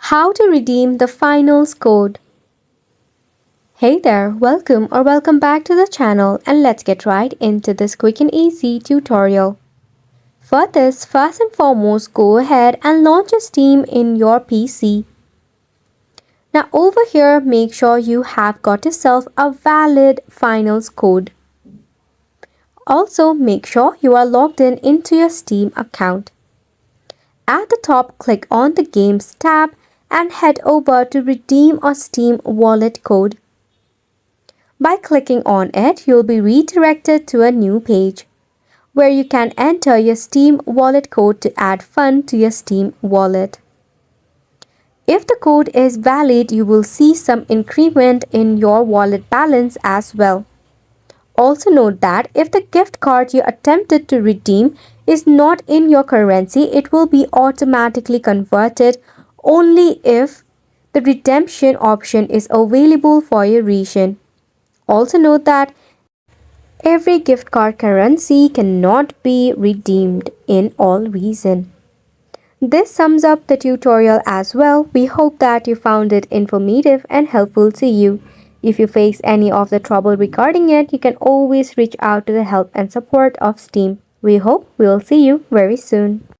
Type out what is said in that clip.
How to redeem the finals code. Hey there, welcome back to the channel, and let's get right into this quick and easy tutorial. For this, first and foremost, go ahead and launch a Steam in your PC. Now over here, make sure you have got yourself a valid finals code. Also, make sure you are logged in into your Steam account. At the top, click on the Games tab and head over to Redeem a Steam Wallet Code. By clicking on it, you'll be redirected to a new page where you can enter your Steam wallet code to add fund to your Steam wallet. If the code is valid, you will see some increment in your wallet balance as well. Also note that if the gift card you attempted to redeem is not in your currency, it will be automatically converted only if the redemption option is available for your region. Also note that every gift card currency cannot be redeemed in all regions. This sums up the tutorial as well. We hope that you found it informative and helpful to you. If you face any of the trouble regarding it, you can always reach out to the help and support of Steam. We hope we will see you very soon.